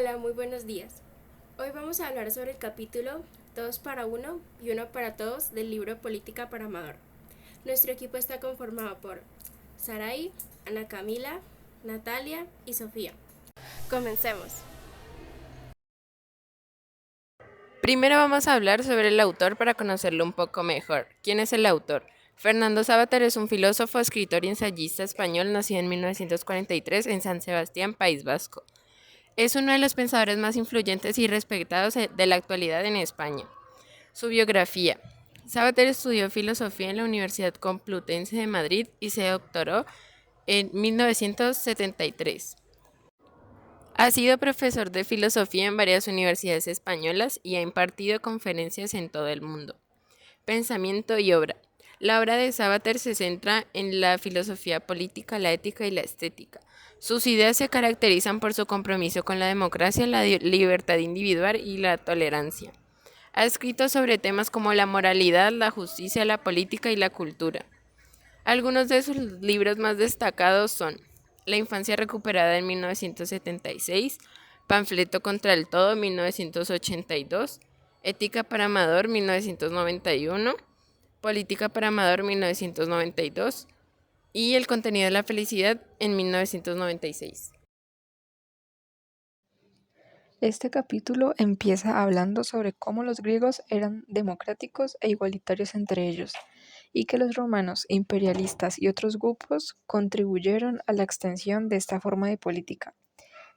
Hola, muy buenos días. Hoy vamos a hablar sobre el capítulo Todos para uno y uno para todos del libro Política para Amador. Nuestro equipo está conformado por Sarai, Ana Camila, Natalia y Sofía. Comencemos. Primero vamos a hablar sobre el autor para conocerlo un poco mejor. ¿Quién es el autor? Fernando Savater es un filósofo, escritor y ensayista español nacido en 1943 en San Sebastián, País Vasco. Es uno de los pensadores más influyentes y respetados de la actualidad en España. Su biografía. Savater estudió filosofía en la Universidad Complutense de Madrid y se doctoró en 1973. Ha sido profesor de filosofía en varias universidades españolas y ha impartido conferencias en todo el mundo. Pensamiento y obra. La obra de Savater se centra en la filosofía política, la ética y la estética. Sus ideas se caracterizan por su compromiso con la democracia, la libertad individual y la tolerancia. Ha escrito sobre temas como la moralidad, la justicia, la política y la cultura. Algunos de sus libros más destacados son La infancia recuperada en 1976, Panfleto contra el todo 1982, Ética para Amador 1991, Política para Amador 1992 y El contenido de la felicidad en 1996. Este capítulo empieza hablando sobre cómo los griegos eran democráticos e igualitarios entre ellos, y que los romanos, imperialistas y otros grupos contribuyeron a la extensión de esta forma de política,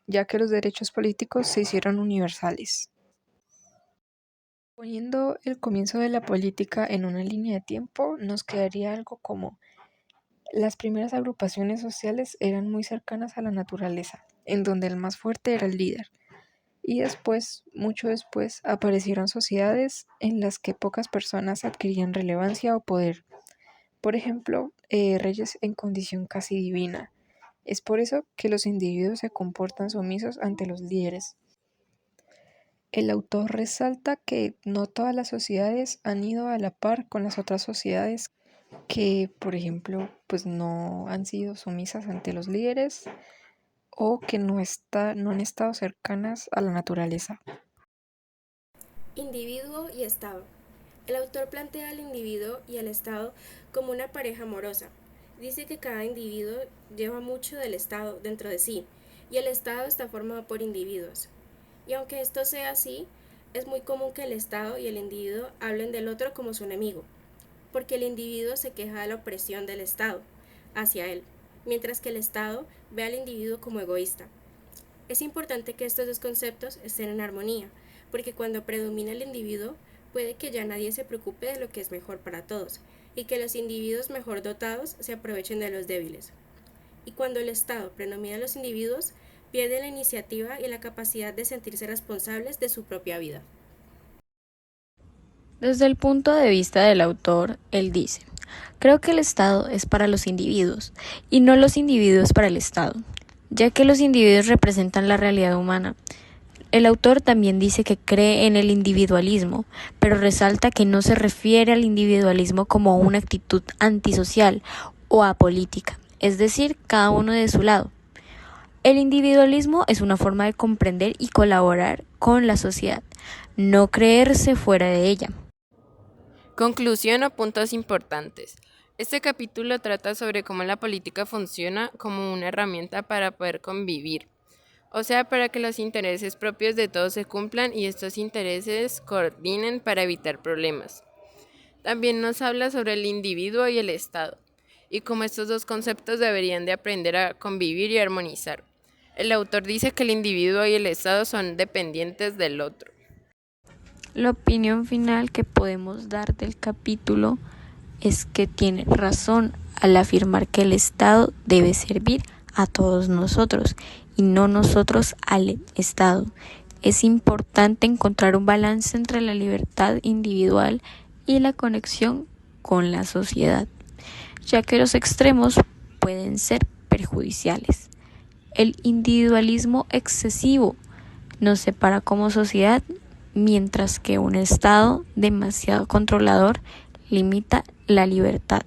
ya que los derechos políticos se hicieron universales. Poniendo el comienzo de la política en una línea de tiempo, nos quedaría algo como: las primeras agrupaciones sociales eran muy cercanas a la naturaleza, en donde el más fuerte era el líder. Y después, mucho después, aparecieron sociedades en las que pocas personas adquirían relevancia o poder. Por ejemplo, reyes en condición casi divina. Es por eso que los individuos se comportan sumisos ante los líderes. El autor resalta que no todas las sociedades han ido a la par con las otras sociedades que, por ejemplo, pues no han sido sumisas ante los líderes o que no han estado cercanas a la naturaleza. Individuo y Estado. El autor plantea al individuo y al Estado como una pareja amorosa. Dice que cada individuo lleva mucho del Estado dentro de sí y el Estado está formado por individuos. Y aunque esto sea así, es muy común que el Estado y el individuo hablen del otro como su enemigo, porque el individuo se queja de la opresión del Estado hacia él, mientras que el Estado ve al individuo como egoísta. Es importante que estos dos conceptos estén en armonía, porque cuando predomina el individuo, puede que ya nadie se preocupe de lo que es mejor para todos, y que los individuos mejor dotados se aprovechen de los débiles. Y cuando el Estado predomina a los individuos, pierde la iniciativa y la capacidad de sentirse responsables de su propia vida. Desde el punto de vista del autor, él dice: creo que el Estado es para los individuos y no los individuos para el Estado, ya que los individuos representan la realidad humana. El autor también dice que cree en el individualismo, pero resalta que no se refiere al individualismo como una actitud antisocial o apolítica, es decir, cada uno de su lado. El individualismo es una forma de comprender y colaborar con la sociedad, no creerse fuera de ella. Conclusión o puntos importantes. Este capítulo trata sobre cómo la política funciona como una herramienta para poder convivir, o sea, para que los intereses propios de todos se cumplan y estos intereses coordinen para evitar problemas. También nos habla sobre el individuo y el Estado, y cómo estos dos conceptos deberían de aprender a convivir y armonizar. El autor dice que el individuo y el Estado son dependientes del otro. La opinión final que podemos dar del capítulo es que tiene razón al afirmar que el Estado debe servir a todos nosotros y no nosotros al Estado. Es importante encontrar un balance entre la libertad individual y la conexión con la sociedad, ya que los extremos pueden ser perjudiciales. El individualismo excesivo nos separa como sociedad, mientras que un Estado demasiado controlador limita la libertad.